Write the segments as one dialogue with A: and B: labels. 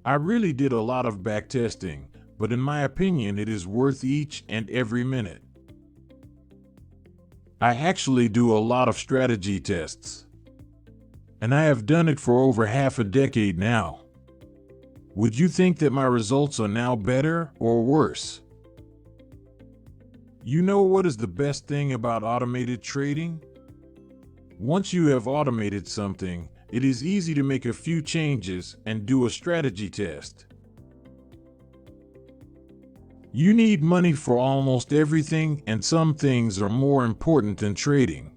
A: I really did a lot of backtesting, but in my opinion, it is worth each and every minute. I actually do a lot of strategy tests, and I have done it for over half a decade now. Would you think that my results are now better or worse? You know what is the best thing about automated trading? Once you have automated something, it is easy to make a few changes and do a strategy test. You need money for almost everything, and some things are more important than trading.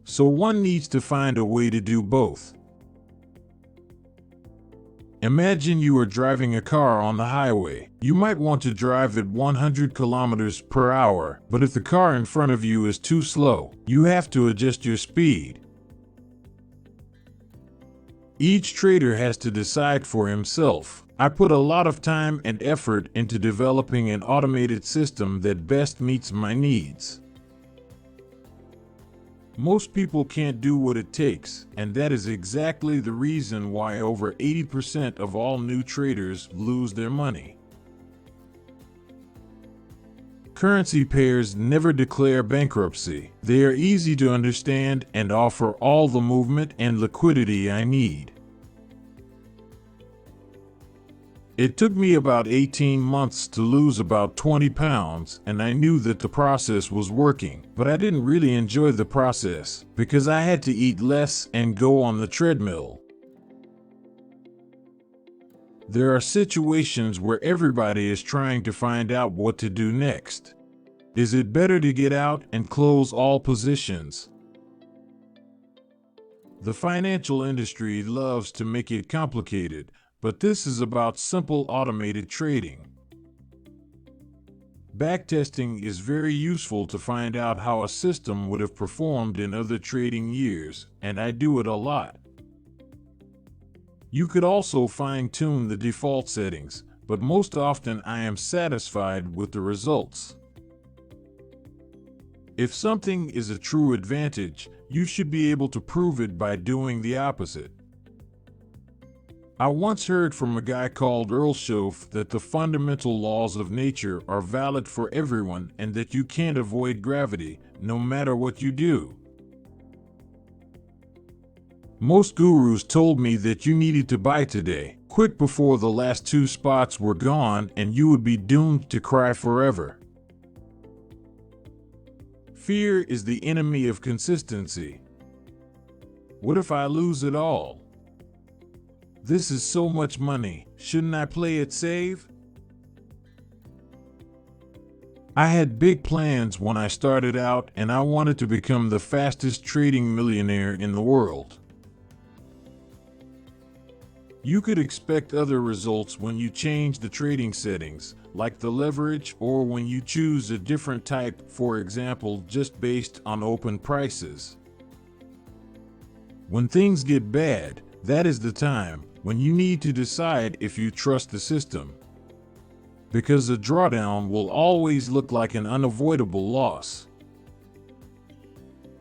A: So one needs to find a way to do both. Imagine you are driving a car on the highway. You might want to drive at 100 kilometers per hour, but if the car in front of you is too slow, you have to adjust your speed. Each trader has to decide for himself. I put a lot of time and effort into developing an automated system that best meets my needs. Most people can't do what it takes, and that is exactly the reason why over 80% of all new traders lose their money. Currency pairs never declare bankruptcy. They are easy to understand and offer all the movement and liquidity I need. It took me about 18 months to lose about 20 pounds, and I knew that the process was working, but I didn't really enjoy the process because I had to eat less and go on the treadmill. There are situations where everybody is trying to find out what to do next. Is it better to get out and close all positions? The financial industry loves to make it complicated, but this is about simple automated trading. Backtesting is very useful to find out how a system would have performed in other trading years, and I do it a lot. You could also fine-tune the default settings, but most often I am satisfied with the results. If something is a true advantage, you should be able to prove it by doing the opposite. I once heard from a guy called Earl Shoaff that the fundamental laws of nature are valid for everyone and that you can't avoid gravity, no matter what you do. Most gurus told me that you needed to buy today, quick before the last 2 spots were gone, and you would be doomed to cry forever. Fear is the enemy of consistency. What if I lose it all? This is so much money, shouldn't I play it safe? I had big plans when I started out, and I wanted to become the fastest trading millionaire in the world. You could expect other results when you change the trading settings, like the leverage, or when you choose a different type, for example, just based on open prices. When things get bad, that is the time when you need to decide if you trust the system, because a drawdown will always look like an unavoidable loss.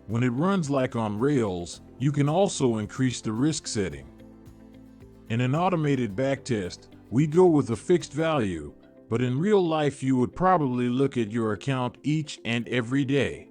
A: When it runs like on rails, you can also increase the risk setting. In an automated backtest, we go with a fixed value, but in real life you would probably look at your account each and every day.